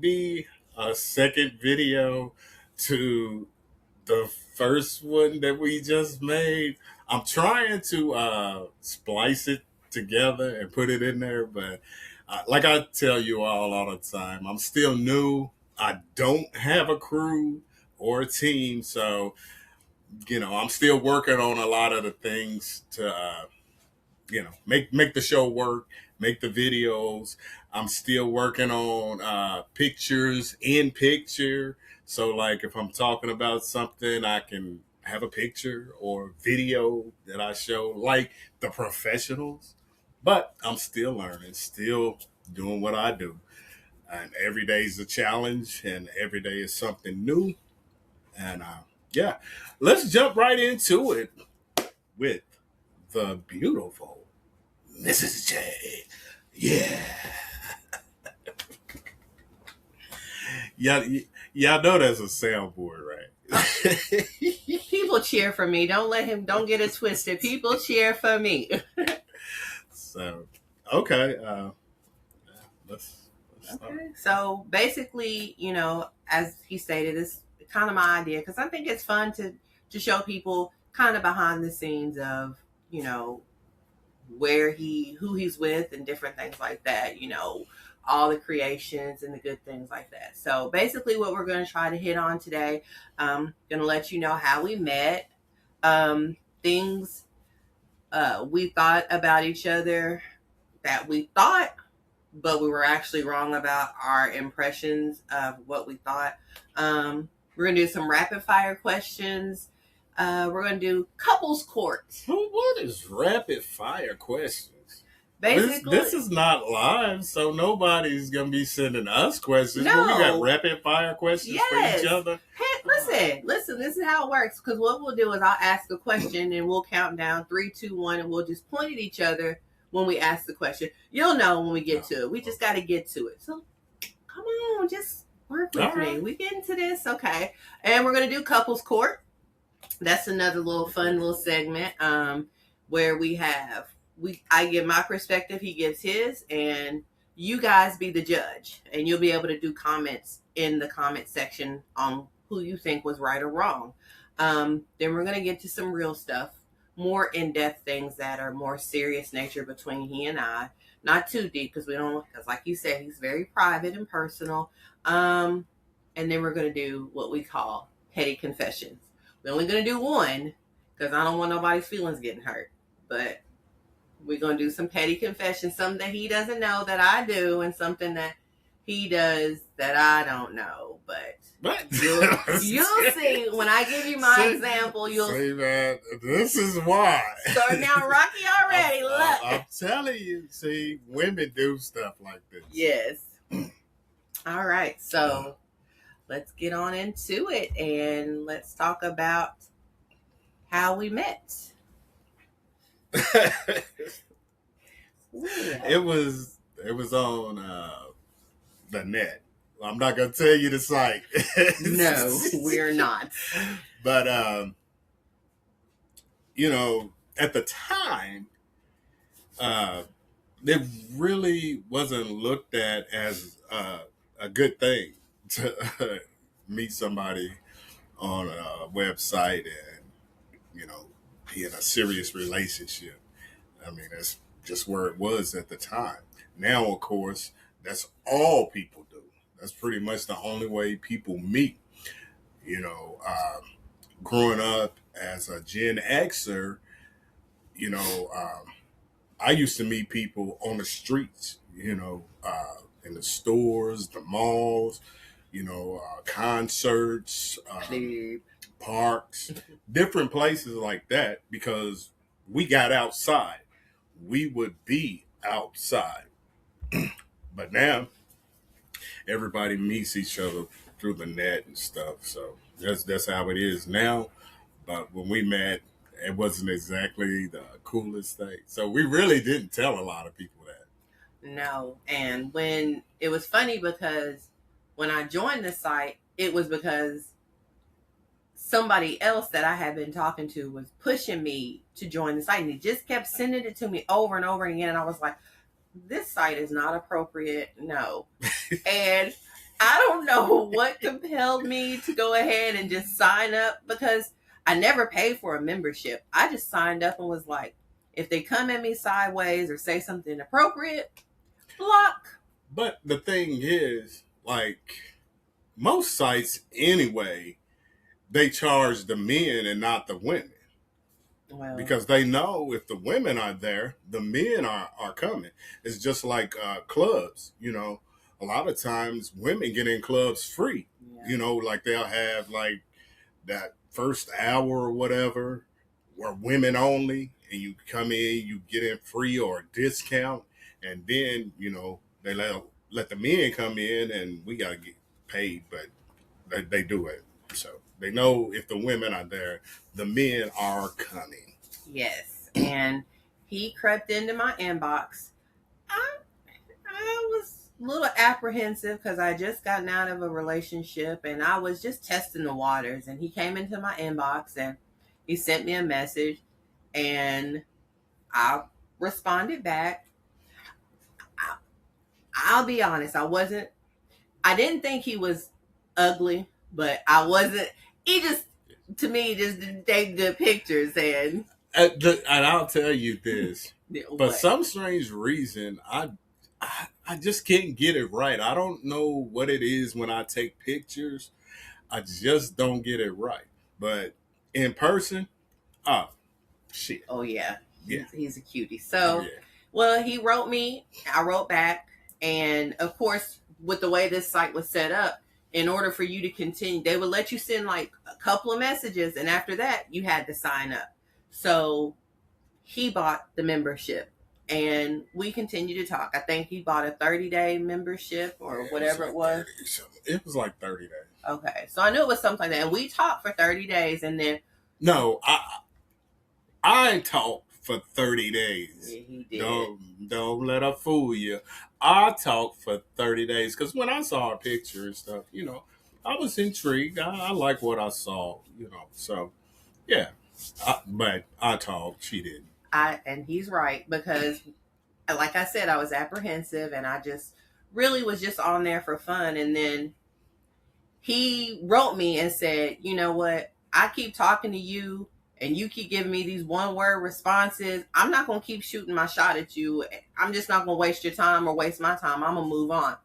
be a second video to the first one that we just made. I'm trying to splice it together and put it in there, but like I tell you all the time, I'm still new. I don't have a crew or a team, so I'm still working on a lot of the things to make the show work, make the videos. I'm still working on pictures in picture. So like if I'm talking about something, I can have a picture or video that I show like the professionals. But I'm still learning, still doing what I do. And every day is a challenge and every day is something new. And yeah, let's jump right into it with the beautiful Mrs. J. Yeah. Y'all know that's a soundboard, right? People cheer for me. Don't get it twisted. People cheer for me. So, okay. Let's start. Okay. So basically, as he stated, it's kind of my idea because I think it's fun to show people kind of behind the scenes of, you know, who he's with and different things like that, all the creations and the good things like that. So basically what we're going to try to hit on today, going to let you know how we met, things we thought about each other that we thought, but we were actually wrong about our impressions of what we thought. We're going to do some rapid fire questions. We're going to do couples court. What is rapid fire questions? Basically, this is not live, so nobody's gonna be sending us questions. No. But we got rapid fire questions Yes. for each other. Hey, listen. This is how it works. Because what we'll do is I'll ask a question and we'll count down 3, 2, 1, and we'll just point at each other when we ask the question. You'll know when we get to it. We just got to get to it. So come on, just work with me. We get into this, okay? And we're gonna do couples court. That's another little fun little segment where I give my perspective, he gives his, and you guys be the judge, and you'll be able to do comments in the comment section on who you think was right or wrong. Then we're gonna get to some real stuff, more in-depth things that are more serious nature between he and I. Not too deep because because like you said, he's very private and personal. And then we're gonna do what we call petty confessions. We're only gonna do one because I don't want nobody's feelings getting hurt, but we're going to do some petty confessions, something that he doesn't know that I do, and something that he does that I don't know. But you'll see when I give you my example. You'll see that this is why. Starting out rocky already. Look, I'm telling you. See, women do stuff like this. Yes. All right, so let's get on into it, and let's talk about how we met. It was on the net. I'm not gonna tell you the site. No, we're not. But at the time, it really wasn't looked at as a good thing to meet somebody on a website and be in a serious relationship. I mean, that's just where it was at the time. Now, of course, that's all people do. That's pretty much the only way people meet. Growing up as a Gen Xer, I used to meet people on the streets, in the stores, the malls, concerts, parks, different places like that because we got outside. We would be outside. But now everybody meets each other through the net and stuff. So that's how it is now. But when we met, it wasn't exactly the coolest thing. So we really didn't tell a lot of people that. No. And when it was funny because when I joined the site, it was because somebody else that I had been talking to was pushing me to join the site. And he just kept sending it to me over and over again. And I was like, this site is not appropriate. No. And I don't know what compelled me to go ahead and just sign up because I never paid for a membership. I just signed up and was like, if they come at me sideways or say something inappropriate, block. But the thing is, like most sites anyway, they charge the men and not the women. Well, Because they know if the women are there, the men are coming. It's just like clubs, a lot of times women get in clubs free, yeah. like they'll have like that first hour or whatever, or women only, and you come in, you get in free or a discount, and then, they let the men come in and we got to get paid, but they do it. So they know if the women are there, the men are coming. Yes. And he crept into my inbox. I was a little apprehensive because I just gotten out of a relationship and I was just testing the waters. And he came into my inbox and he sent me a message and I responded back. I'll be honest, I didn't think he was ugly, but I wasn't, he just, to me, just didn't take good pictures and I'll tell you this, but some strange reason, I just can't get it right. I don't know what it is when I take pictures. I just don't get it right. But in person, oh shit. Oh yeah, Yeah. he's a cutie. So, yeah. Well, he wrote me. I wrote back, and of course, with the way this site was set up, in order for you to continue, they would let you send like a couple of messages, and after that, you had to sign up. So he bought the membership and we continued to talk. I think he bought a 30-day membership or whatever it was. It was like 30 days. Okay. So I knew it was something like that. And we talked for 30 days and then. No, I talked for 30 days. Yeah, he did. Don't let her fool you. I talked for 30 days because when I saw a picture and stuff, I was intrigued. I like what I saw, so yeah. But I talked, she didn't. And he's right because, like I said, I was apprehensive and I just really was just on there for fun. And then he wrote me and said, you know what? I keep talking to you and you keep giving me these one-word responses. I'm not going to keep shooting my shot at you. I'm just not going to waste your time or waste my time. I'm going to move on.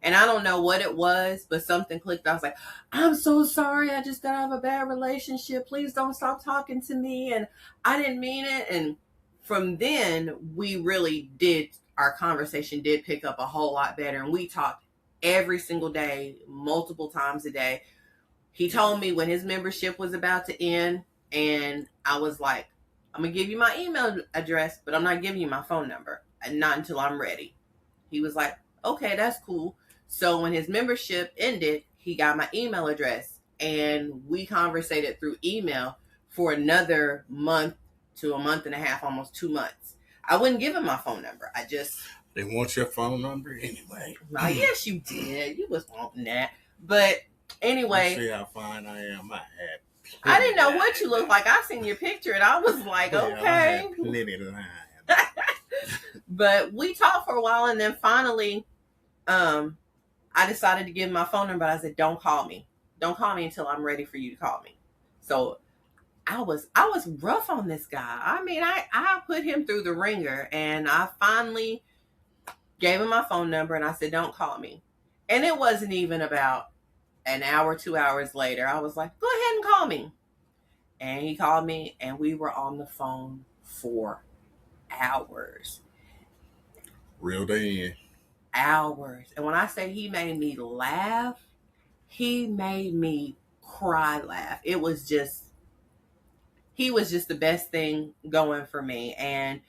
And I don't know what it was, but something clicked. I was like, I'm so sorry. I just got out of a bad relationship. Please don't stop talking to me. And I didn't mean it. And from then, our conversation did pick up a whole lot better. And we talked every single day, multiple times a day. He told me when his membership was about to end. And I was like, I'm going to give you my email address, but I'm not giving you my phone number. And not until I'm ready. He was like, okay, that's cool. So when his membership ended, he got my email address and we conversated through email for another month to a month and a half, almost 2 months. I wouldn't give him my phone number. They want your phone number anyway. Well, yes, you did. You was wanting that. But anyway. You see how fine I am. I didn't know what you looked like. I seen your picture and I was like, okay. But we talked for a while and then finally, I decided to give him my phone number. I said, don't call me. Don't call me until I'm ready for you to call me. So I was rough on this guy. I mean, I put him through the ringer and I finally gave him my phone number and I said, don't call me. And it wasn't even about an hour, 2 hours later. I was like, go ahead and call me. And he called me and we were on the phone for hours. Real day in. Hours. And when I say he made me laugh, he made me cry laugh. He was just the best thing going for me. And,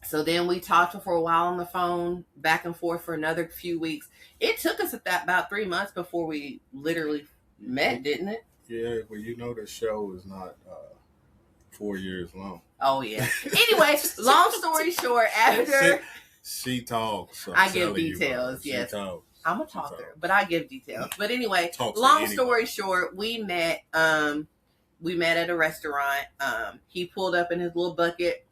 so then we talked for a while on the phone, back and forth for another few weeks. It took us about 3 months before we literally met, didn't it? Yeah, well, the show is not 4 years long. Oh, yeah. Anyway, long story short, after... She talks. I give details, yes. Talks. I'm a talker, but I give details. But anyway, long story short, we met at a restaurant. He pulled up in his little bucket.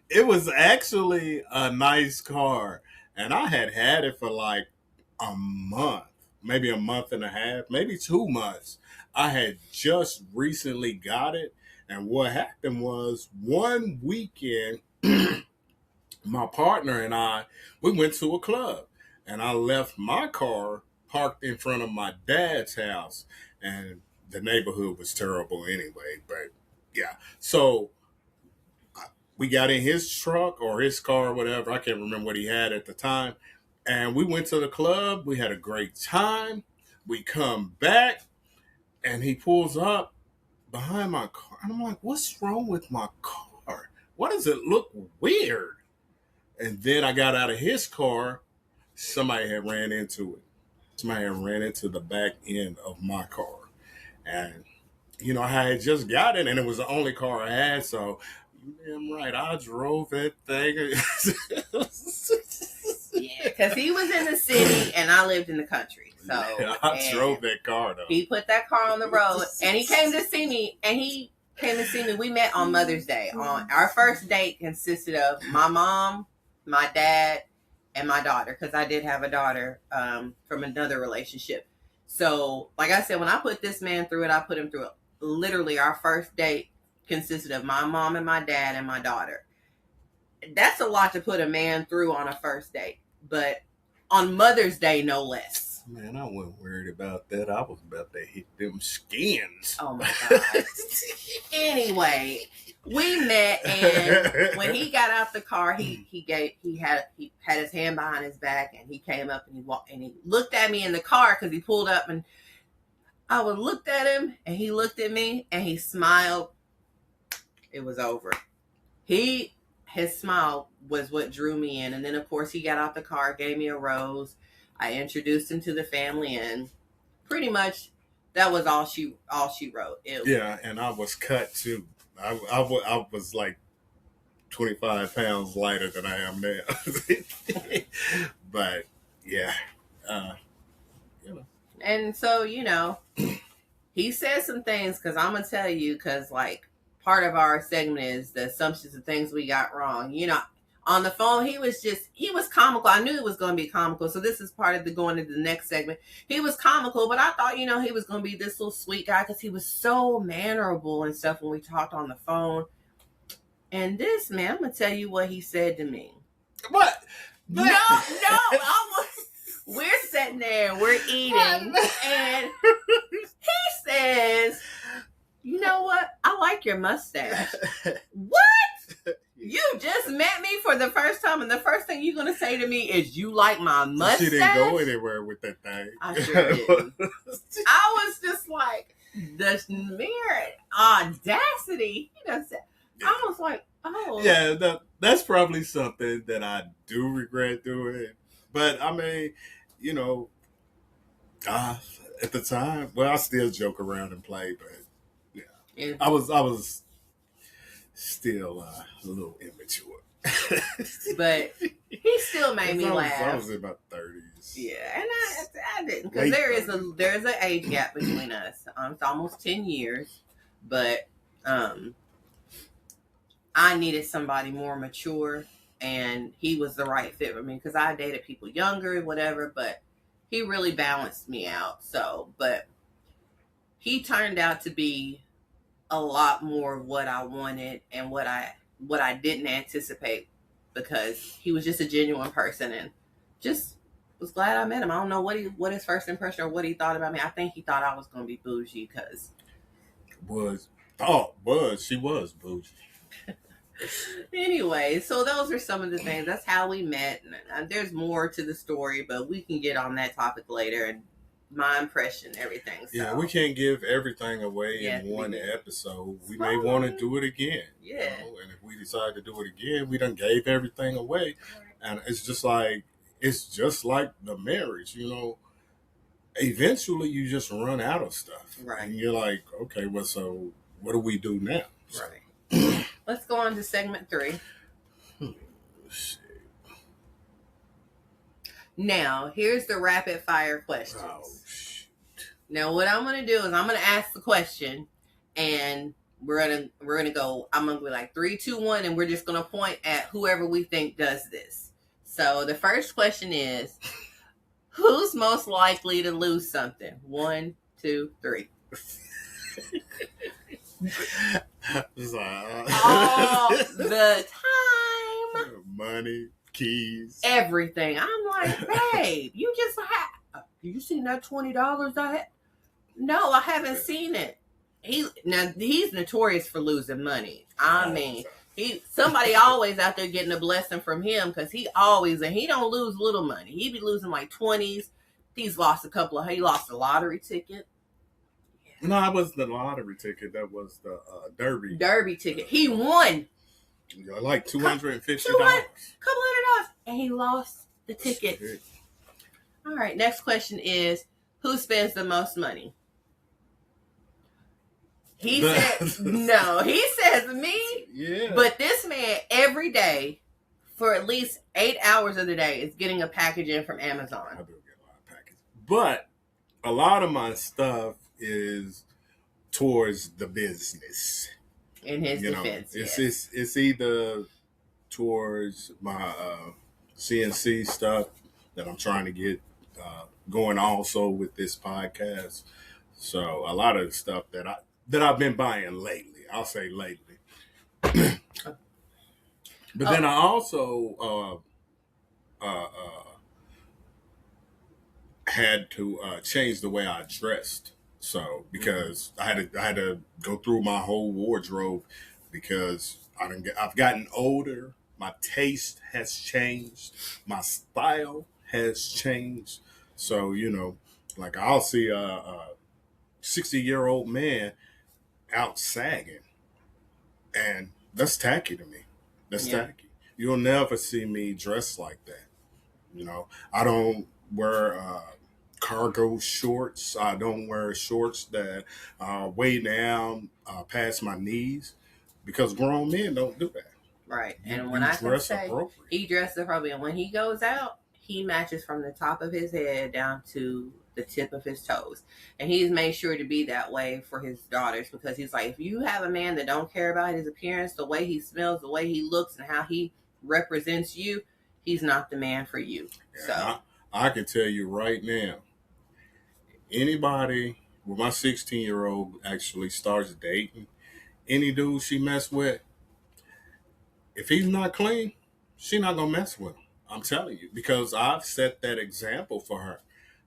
It was actually a nice car. and I had it for like a month, maybe a month and a half, maybe 2 months. I had just recently got it, and what happened was one weekend, my partner and I, we went to a club, and I left my car parked in front of my dad's house, and the neighborhood was terrible anyway. But yeah, so we got in his truck or his car or whatever. I can't remember what he had at the time. And we went to the club. We had a great time. We come back and he pulls up behind my car. And I'm like, what's wrong with my car? Why does it look weird? And then I got out of his car. Somebody had ran into it. Somebody had ran into the back end of my car. And, I had just got it and it was the only car I had. So, damn right, I drove that thing. Yeah, because he was in the city and I lived in the country. So I drove that car though. He put that car on the road and he came to see me. We met on Mother's Day. On our first date consisted of my mom, my dad, and my daughter, because I did have a daughter from another relationship. So, like I said, when I put this man through it, I put him through it. Literally, our first date consisted of my mom and my dad and my daughter. That's a lot to put a man through on a first date, but on Mother's Day, no less. Man, I wasn't worried about that. I was about to hit them skins. Oh my God. Anyway, we met, and when he got out the car, he had his hand behind his back, and he came up and he looked at me in the car because he pulled up, and I looked at him and he looked at me and he smiled. It was over. His smile was what drew me in. And then, of course, he got out the car, gave me a rose. I introduced him to the family, and pretty much that was all she wrote. Yeah, and I was cut too. I was like 25 pounds lighter than I am now. But yeah, And so, he said some things, because I'm going to tell you, because like part of our segment is the assumptions and things we got wrong. On the phone, he was comical. I knew it was going to be comical. So this is part of going into the next segment. He was comical, but I thought, he was going to be this little sweet guy because he was so mannerable and stuff when we talked on the phone. And this man, I'm going to tell you what he said to me. What? No, we're sitting there, we're eating, and he says, "You know what? I like your mustache." What? You just met me for the first time, and the first thing you're going to say to me is, "You like my mustache?" She didn't go anywhere with that thing. I sure didn't. I was just like, the mere audacity. I was like, oh. Yeah, that's probably something that I do regret doing. But, I mean, at the time, well, I still joke around and play, but, yeah. I was still a little immature. But he still made me laugh. I was in my 30s. Yeah, and I didn't, because there's an age gap between us. It's almost 10 years, but I needed somebody more mature, and he was the right fit for me, because I dated people younger, whatever, but he really balanced me out. So, but he turned out to be a lot more of what I wanted and what I didn't anticipate, because he was just a genuine person, and just was glad I met him. I don't know what his first impression or what he thought about me. I think he thought I was going to be bougie, because she was bougie. Anyway, so those are some of the things. That's how we met. And there's more to the story, but we can get on that topic later, and my impression, everything. So. Yeah, we can't give everything away in one episode. We may want to do it again. Yeah. And if we decide to do it again, we done gave everything away. And it's just like the marriage, Eventually you just run out of stuff. Right. And you're like, okay, well, so what do we do now? Right. Let's go on to segment 3. Now, here's the rapid fire questions. Oh, shoot. Now, what I'm going to do is I'm going to ask the question, and we're going to go, I'm going to be like 3, 2, 1, and we're just going to point at whoever we think does this. So the first question is, who's most likely to lose something? 1, 2, 3. All the time. Money, keys, everything. I'm like, babe, you just seen that $20 I had? No, I haven't seen it. He's notorious for losing money. I mean, somebody always out there getting a blessing from him, because he don't lose little money. He be losing like 20s. He lost a lottery ticket. No, it wasn't the lottery ticket. That was the Derby. Derby ticket. He won. Like $250. Couple $100, and he lost the ticket. Shit. All right. Next question is, who spends the most money? He said no. He says me. Yeah. But this man every day, for at least 8 hours of the day, is getting a package in from Amazon. I do get a lot of packages, but a lot of my stuff is towards the business. In his defense, it's either towards my CNC stuff that I'm trying to get going also with this podcast. So a lot of the stuff that I've been buying lately, I'll say lately. But then I also had to change the way I dressed. So because I had to go through my whole wardrobe, because I've gotten older. My taste has changed. My style has changed. So, like I'll see a 60-year-old man out sagging, and that's tacky to me. That's tacky. You'll never see me dressed like that. I don't wear cargo shorts. I don't wear shorts that weigh down past my knees, because grown men don't do that. Right. And when I dress appropriate, he dresses appropriate. And when he goes out, he matches from the top of his head down to the tip of his toes. And he's made sure to be that way for his daughters, because he's like, if you have a man that don't care about his appearance, the way he smells, the way he looks, and how he represents you, he's not the man for you. Yeah, so I can tell you right now, anybody with my 16-year-old actually starts dating, any dude she mess with, if he's not clean, she not gonna mess with him. I'm telling you, because I've set that example for her.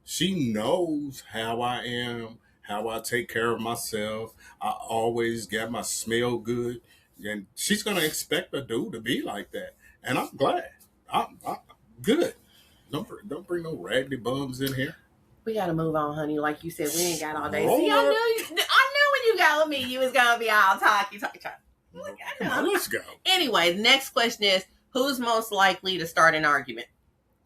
She knows how I am, how I take care of myself. I always get my smell good, and she's gonna expect a dude to be like that. And I'm glad. I'm good. Don't bring no raggedy bums in here. We gotta move on, honey. Like you said, we ain't got all day. See, I knew when you got with me, you was gonna be all talky. Come on, let's go. Anyway, the next question is, who's most likely to start an argument?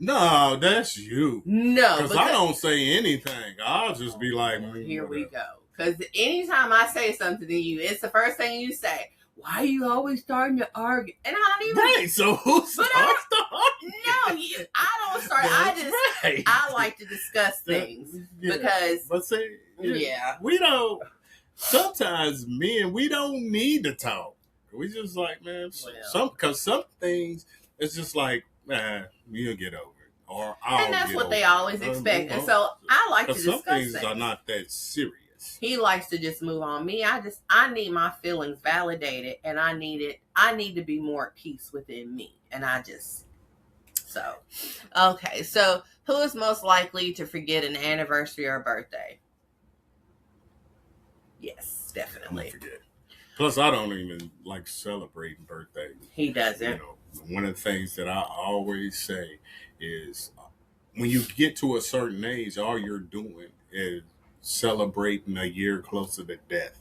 No, that's you. No, because I don't say anything. I'll just be like, here we go. Because anytime I say something to you, it's the first thing you say. Why are you always starting to argue? And I don't even. Right. So who starts the argument? No, I don't start. I like to discuss things because. But say, we don't. Sometimes men, we don't need to talk. We just like, man, because some things it's just like, you'll get over it, or and that's what they always expect. And so I like to discuss some things things. Are not that serious. He likes to just move on. Me, I need my feelings validated, and I need to be more at peace within me. And okay. So who is most likely to forget an anniversary or birthday? Yes, definitely. Forget. Plus, I don't even like celebrating birthdays. He doesn't. One of the things that I always say is, when you get to a certain age, all you're doing is celebrating a year closer to death.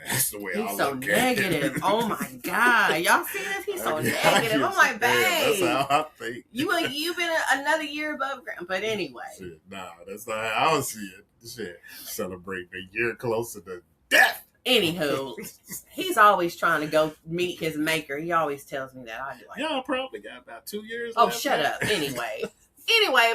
That's the way I look at it. He's so negative. Oh my God. Y'all see this? He's so negative. I'm like, babe. That's how I think. You've been another year above ground. But anyway. Shit, nah, that's not how I see it. Shit. Celebrating a year closer to death. Anywho, he's always trying to go meet his maker. He always tells me that. I do like y'all probably got about 2 years left. Shut up. Anyway,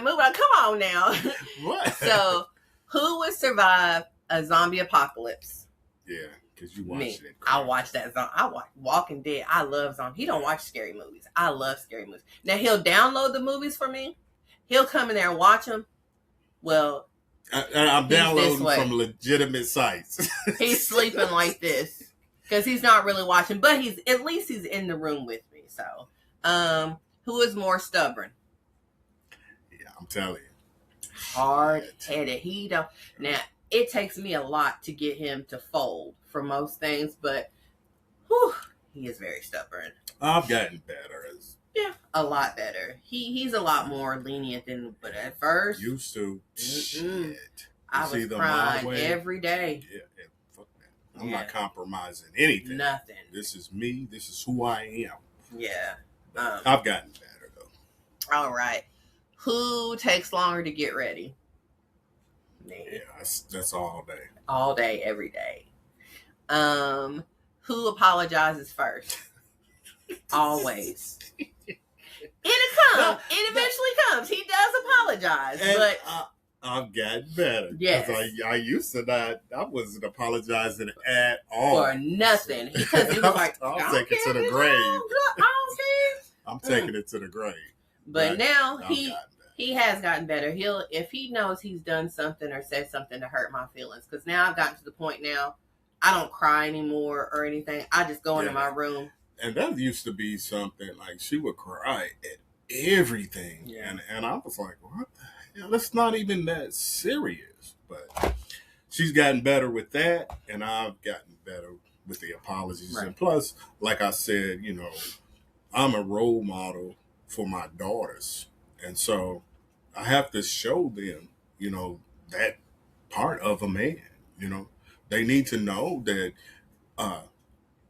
move on. Come on now. What? So, who would survive a zombie apocalypse? Yeah, Because you watched Me, it. I watch that Zombie. I watch Walking Dead. I love Zombie. He don't watch scary movies. I love scary movies. Now he'll download the movies for me. He'll come in there and watch them. Well, I'm He's this downloading way. from legitimate sites. he's sleeping like this because he's not really watching, but he's at least he's in the room with me. So, who is more stubborn? Yeah, I'm telling you. Hard-headed. He don't. Now it takes me a lot to get him to fold for most things, but whew, he is very stubborn. I've gotten better. Yeah, a lot better. He's a lot more lenient than, but at first Used to. Mm-mm. Shit. I It's was either my crying way- every day. Yeah, fuck that. I'm Yeah. not compromising anything. Nothing. This is me. This is who I am. Yeah. I've gotten better though. All right. Who takes longer to get ready? Me. Yeah, that's all day. All day, every day. Who apologizes first? Always. It'll come. It eventually comes. He does apologize, And but I've gotten better. Yes. 'Cause I used to not. I wasn't apologizing at all. for nothing. Because he was like, I'll I don't take it to care, the you grave. know, I don't care. I'm taking it to the grave. But Right. now I've he gotten better. he has gotten better. He'll if he knows he's done something or said something to hurt my feelings. Because now I've gotten to the point now I don't cry anymore or anything. I just go into Yeah. my room. And that used to be something like she would cry at everything. Yeah. And I was like, what the hell? That's not even that serious. But she's gotten better with that, and I've gotten better with the apologies. Right. And plus, like I said, I'm a role model for my daughters. And so I have to show them, that part of a man. They need to know that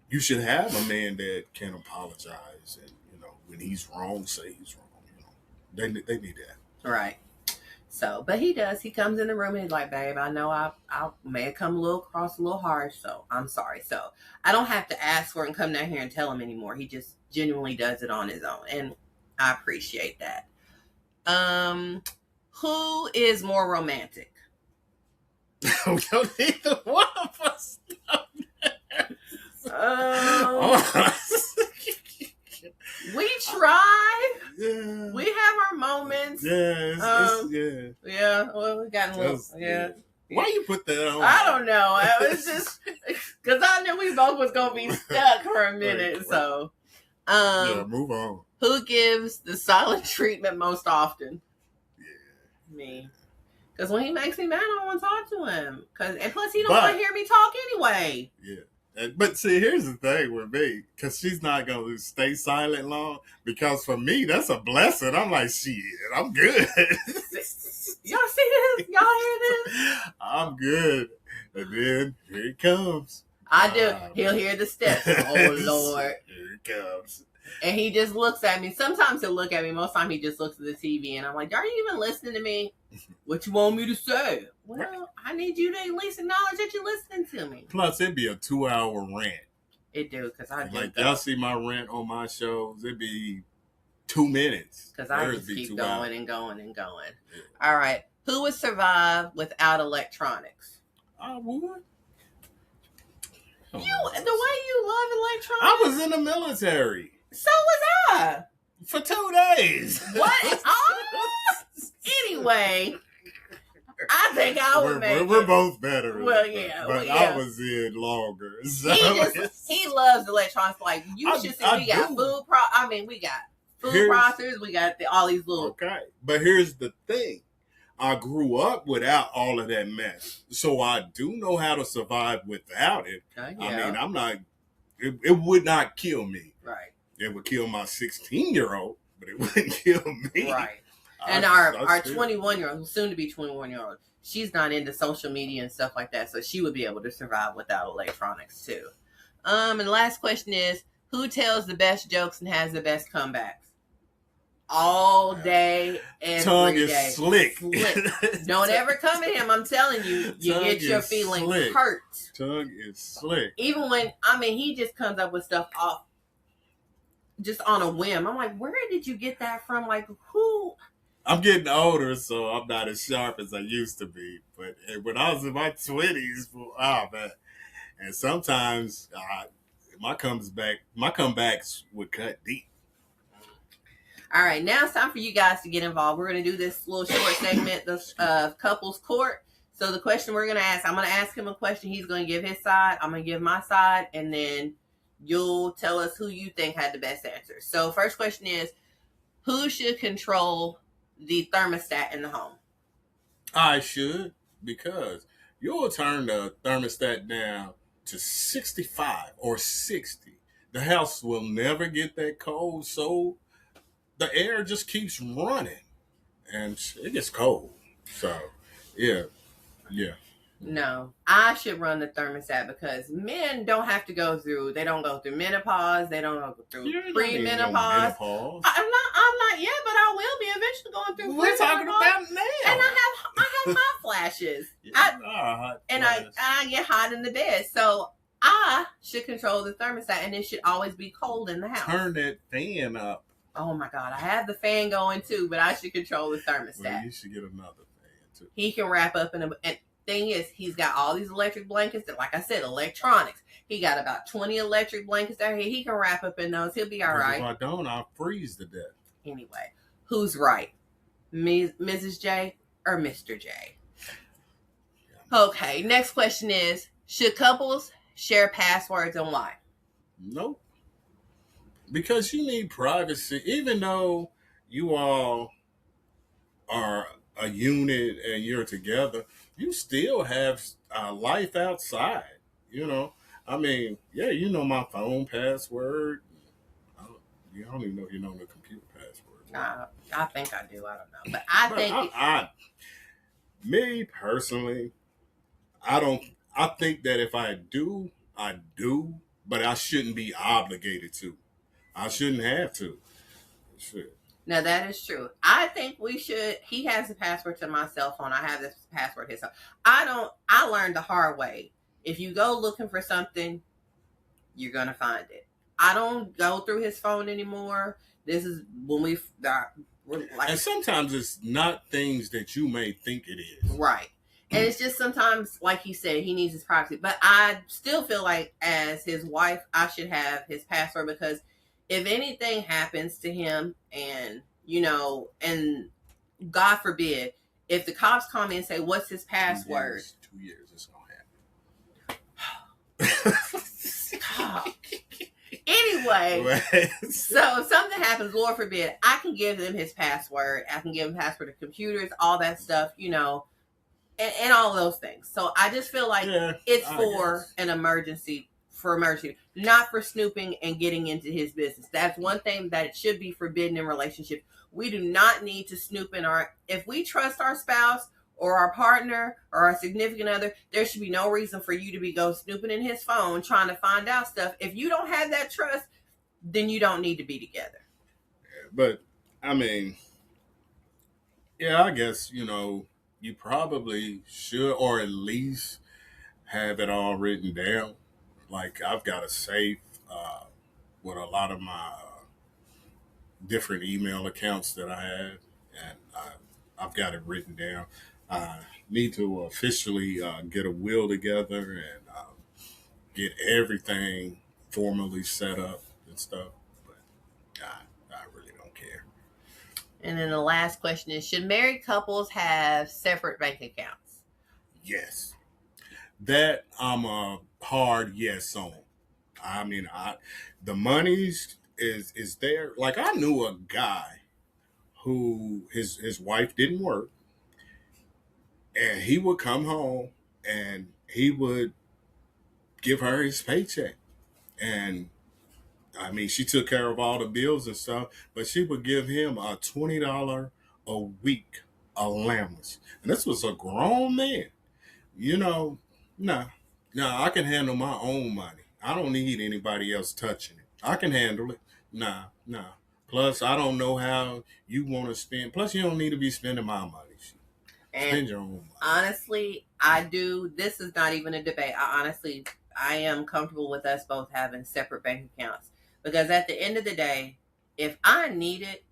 you should have a man that can apologize and, when he's wrong, say he's wrong. They need that. Right. So, but he does. He comes in the room and he's like, babe, I know I may have come across a little harsh, so I'm sorry. So I don't have to ask for it and come down here and tell him anymore. He just genuinely does it on his own. And I appreciate that. Who is more romantic? Neither one of us. We try. Yeah. We have our moments. Yeah. Yeah. Well, we got a little. Yeah. Why you put that on? I don't know. It was just because I knew we both was gonna be stuck for a minute. Right. So, Yeah, move on. who gives the silent treatment most often? Yeah. Me. Because when he makes me mad, I don't want to talk to him. And plus, he don't But- want to hear me talk anyway. Yeah. But see, here's the thing with me, because she's not going to stay silent long, because for me, that's a blessing. I'm like, shit, I'm good. Y'all see this? Y'all hear this? I'm good. And then here it comes. I do. He'll hear the steps. Oh, Lord. Here it comes. And he just looks at me. Sometimes he'll look at me. Most time he just looks at the TV. And I'm like, are you even listening to me? What you want me to say? Well, I need you to at least acknowledge that you're listening to me. Plus, it'd be a 2-hour rant. It do, because I do. Like, y'all see my rant on my shows, it'd be 2 minutes. Because I Theirs just be keep 2 going hours. and going and going. Yeah. All right. Who would survive without electronics? I would. The way you love electronics. I was in the military So was I. for 2 days. What? Anyway, I think I would make we're it. both better. Well, but- yeah, But well, yeah. I was in longer. So He loves electronics. Like you I- should see, I we got do. food. We got food Here's- processors. We got all these little. Okay. But here's the thing. I grew up without all of that mess. So I do know how to survive without it. Yeah. I mean, I'm not, it would not kill me. right. It would kill my 16-year-old, but it wouldn't kill me. Right. I- And I our still- 21-year-old, soon to be 21-year-old, she's not into social media and stuff like that, so she would be able to survive without electronics too. And the last question is, who tells the best jokes and has the best comebacks? All day, every Tongue day. is slick. Don't ever come at him. I'm telling you, you Tongue get your is feelings slick. hurt. Tongue is slick. Even when, he just comes up with stuff off, just on a whim. I'm like, where did you get that from? Like, who? I'm getting older, so I'm not as sharp as I used to be. But when I was in my 20s, man, And sometimes my comebacks would cut deep. All right, now it's time for you guys to get involved. We're going to do this little short segment of couples court. So the question we're going to ask, I'm going to ask him a question. He's going to give his side. I'm going to give my side. And then you'll tell us who you think had the best answer. So first question is, who should control the thermostat in the home? I should, because you'll turn the thermostat down to 65 or 60. The house will never get that cold, so the air just keeps running and it gets cold. So, yeah. No, I should run the thermostat because men don't have to go through. They don't go through menopause. They don't go through pre-menopause. No, I'm not yet, but I will be eventually going through. We're talking about now. And I have hot flashes. I get hot in the bed, so I should control the thermostat, and it should always be cold in the house. Turn that fan up. Oh my God, I have the fan going too, but I should control the thermostat. Well, you should get another fan too. He can wrap up in a. And thing is, he's got all these electric blankets that, like I said, electronics. He got about 20 electric blankets out here. He can wrap up in those. He'll be all right. If I don't, I'll freeze to death. Anyway, who's right? Mrs. J or Mr. J? Okay, next question is, should couples share passwords and why? Nope. Because you need privacy. Even though you all are a unit and you're together, you still have life outside. I mean, yeah, you know my phone password. I don't even know if you know the computer password. I think I do. I don't know, but I think me personally, I think that if I do, I do, but I shouldn't be obligated to. I shouldn't have to. Shit. Now that is true. I think we should. He has a password to my cell phone. I have this password himself. I learned the hard way. If you go looking for something, you're gonna find it. I don't go through his phone anymore. This is when we're like, and sometimes it's not things that you may think it is. Right. And it's just sometimes, like he said, he needs his privacy. But I still feel like, as his wife, I should have his password, because if anything happens to him, and and God forbid, if the cops come in and say, "What's his password?" 2 years, it's gonna happen. Anyway, so if something happens, Lord forbid, I can give them his password. I can give him password to computers, all that stuff, and all those things. So I just feel like it's for an emergency. For emergency, not for snooping and getting into his business. That's one thing that it should be forbidden in relationships. We do not need to snoop in if we trust our spouse or our partner or our significant other, there should be no reason for you to go snooping in his phone trying to find out stuff. If you don't have that trust, then you don't need to be together. But I mean, yeah, I guess, you probably should, or at least have it all written down. Like, I've got a safe with a lot of my different email accounts that I have, and I've got it written down. I need to officially get a will together and get everything formally set up and stuff. But I really don't care. And then the last question is, should married couples have separate bank accounts? Yes. That I'm a hard yes on. I mean, the money's is there. Like, I knew a guy who his wife didn't work, and he would come home and he would give her his paycheck. And I mean, she took care of all the bills and stuff, but she would give him a $20 a week allowance. And this was a grown man. Nah, I can handle my own money. I don't need anybody else touching it. I can handle it. Nah. Plus, I don't know how you want to spend. Plus, you don't need to be spending my money. Spend your own money. Honestly, I do. This is not even a debate. I am comfortable with us both having separate bank accounts, because at the end of the day, if I need it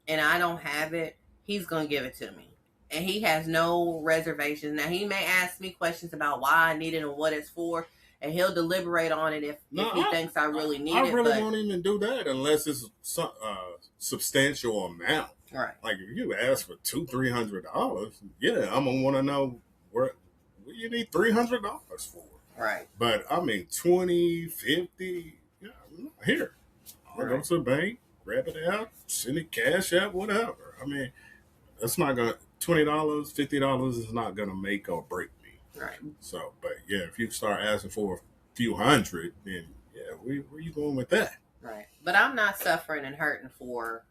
and I don't have it, he's going to give it to me. And he has no reservations. Now, he may ask me questions about why I need it and what it's for. and he'll deliberate on it if he thinks I really need it. I really won't even do that unless it's some substantial amount. Right. Like if you ask for $200-$300, yeah, I'm gonna want to know what you need $300 for. Right. But I mean, 20, 50, yeah, here. I'll go to the bank, grab it out, send it cash out, whatever. I mean, that's not gonna $20, $50 is not gonna make or break me. Right. So, but yeah, if you start asking for a few hundred, then yeah, where you going with that? Right. But I'm not suffering and hurting for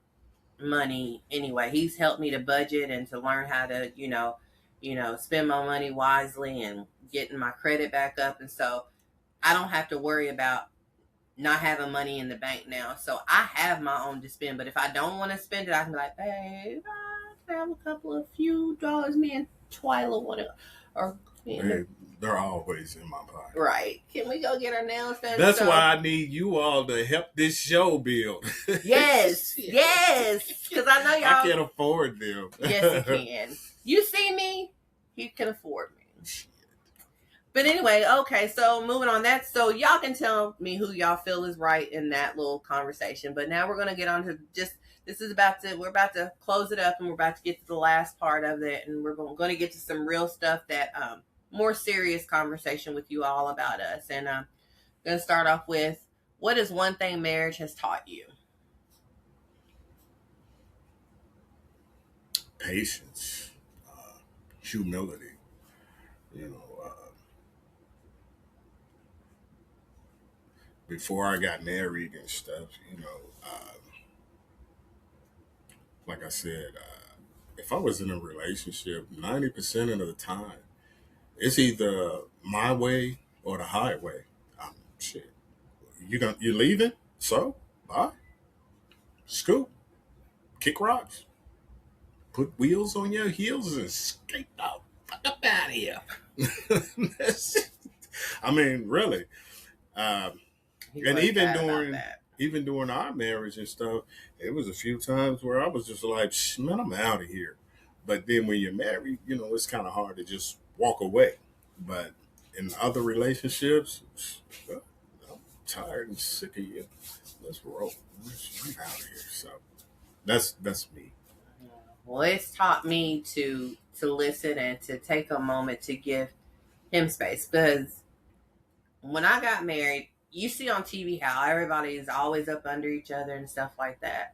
money anyway. He's helped me to budget and to learn how to, spend my money wisely and getting my credit back up. And so I don't have to worry about not having money in the bank now. So I have my own to spend. But if I don't want to spend it, I can be like, babe, I have a few dollars. Me and Twyla want to, or they're always in my pocket. Right. Can we go get our nails done? That's why I need you all to help this show build. Yes. Because I know y'all. I can't afford them. Yes, you can. You see me, you can afford me. But anyway, okay, so moving on that. So y'all can tell me who y'all feel is right in that little conversation. But now we're going to get on to we're about to close it up and we're about to get to the last part of it. And we're going to get to some real stuff that, more serious conversation with you all about us. And I'm going to start off with, what is one thing marriage has taught you? Patience, humility, before I got married and stuff, like I said, if I was in a relationship, 90% of the time, it's either my way or the highway. Shit, you leaving? So bye. Scoop, kick rocks, put wheels on your heels and skate out. Fuck up out of here. I mean, really. And even during our marriage and stuff, it was a few times where I was just like, man, I'm out of here. But then when you're married, it's kind of hard to just walk away. But in other relationships, I'm tired and sick of you. Let's roll. I'm out of here. So that's me. Well, it's taught me to listen and to take a moment to give him space. Because when I got married, you see on TV how everybody is always up under each other and stuff like that.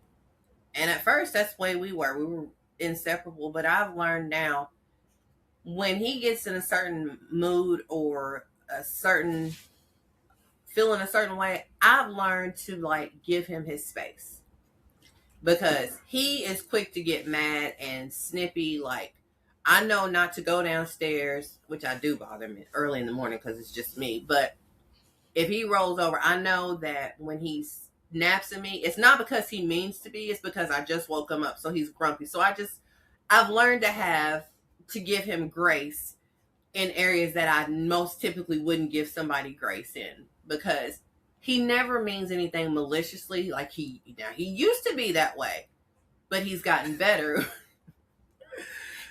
And at first, that's the way we were. We were inseparable. But I've learned now, when he gets in a certain mood or feeling a certain way, I've learned to give him his space. Because he is quick to get mad and snippy. I know not to go downstairs, which I do bother me early in the morning because it's just me. But if he rolls over, I know that when he snaps at me, it's not because he means to be, it's because I just woke him up. So he's grumpy. So I've learned to give him grace in areas that I most typically wouldn't give somebody grace in, because he never means anything maliciously. He used to be that way, but he's gotten better.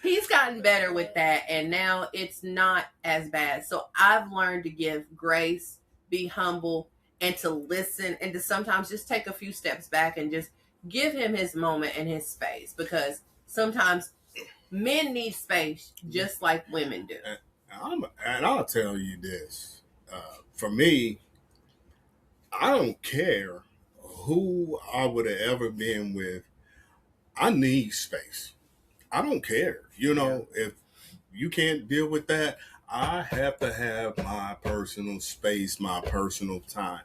He's gotten better with that. And now it's not as bad. So I've learned to give grace, be humble, and to listen, and to sometimes just take a few steps back and just give him his moment and his space, because sometimes men need space just like women do. And I'll tell you this, for me, I don't care who I would have ever been with. I need space. I don't care. If you can't deal with that, I have to have my personal space, my personal time.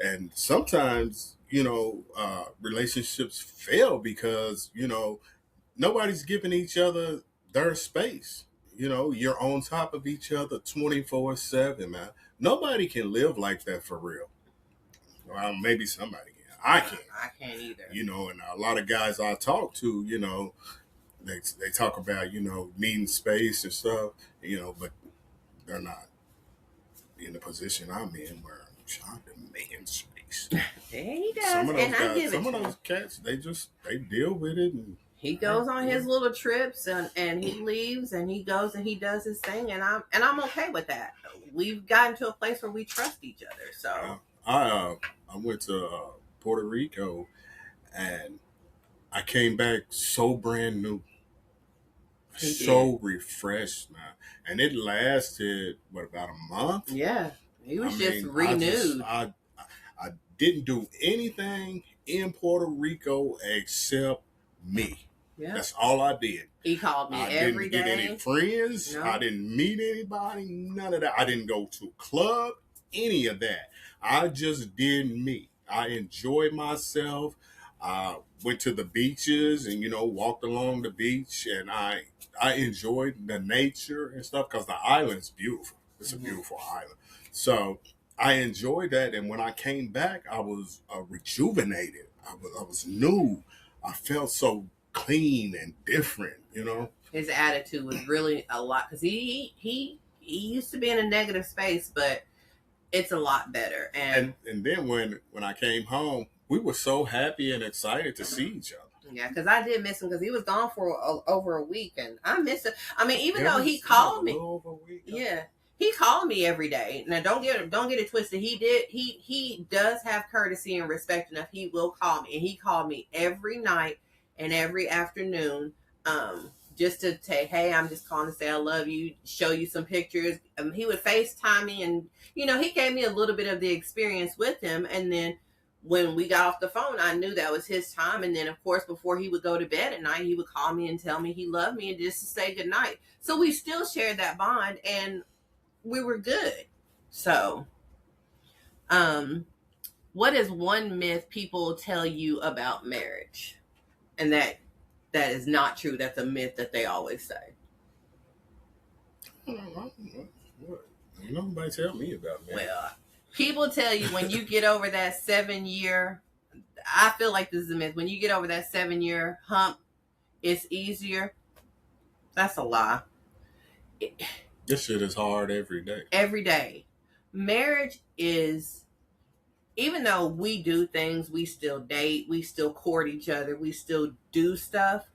And sometimes, relationships fail because, nobody's giving each other their space. You're on top of each other 24/7, man. Nobody can live like that for real. Well, maybe somebody can. I can't. I can't either. And a lot of guys I talk to, they talk about, needing space and stuff, but they're not in the position I'm in where I'm trying to demand space. There he does. Some of those cats, they deal with it and He goes on his little trips and he leaves and he goes and he does his thing, and I'm okay with that. We've gotten to a place where we trust each other. So I went to Puerto Rico, and I came back so brand new, so refreshed now, and it lasted about a month. Yeah, he was just renewed. I didn't do anything in Puerto Rico except me. Yeah. That's all I did. He called me every day. I didn't get any friends. No. I didn't meet anybody. None of that. I didn't go to a club. Any of that. I just did me. I enjoyed myself. Went to the beaches and walked along the beach, and I enjoyed the nature and stuff because the island's beautiful. It's a beautiful island. So I enjoyed that, and when I came back, I was rejuvenated. I was new. I felt so clean and different, His attitude was really a lot, because he used to be in a negative space, but it's a lot better. And then when I came home, we were so happy and excited to see each other. Yeah, because I did miss him, because he was gone for over a week, and I miss him. I mean, even though he called me, over a week, yeah, he called me every day. Now, don't get it twisted. He does have courtesy and respect enough. He will call me, and he called me every night and every afternoon, just to say, hey, I'm just calling to say I love you, show you some pictures. He would FaceTime me, and he gave me a little bit of the experience with him. And then when we got off the phone, I knew that was his time. And then, of course, before he would go to bed at night, he would call me and tell me he loved me and just to say goodnight. So we still shared that bond, and we were good. So, what is one myth people tell you about marriage? And that is not true. That's a myth that they always say. Nobody tell me about marriage. Well, people tell you when you get over that 7-year, I feel like this is a myth. When you get over that 7-year hump, it's easier. That's a lie. This shit is hard every day. Every day. Marriage is, even though we do things, we still date, we still court each other, we still do stuff.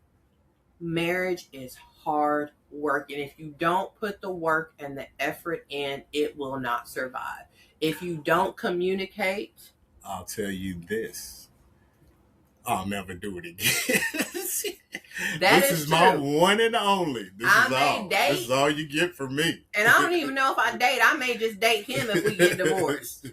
Marriage is hard work. And if you don't put the work and the effort in, it will not survive. If you don't communicate, I'll tell you this, I'll never do it again. This is my one and only. This is all you get from me. And I don't even know if I date. I may just date him if we get divorced.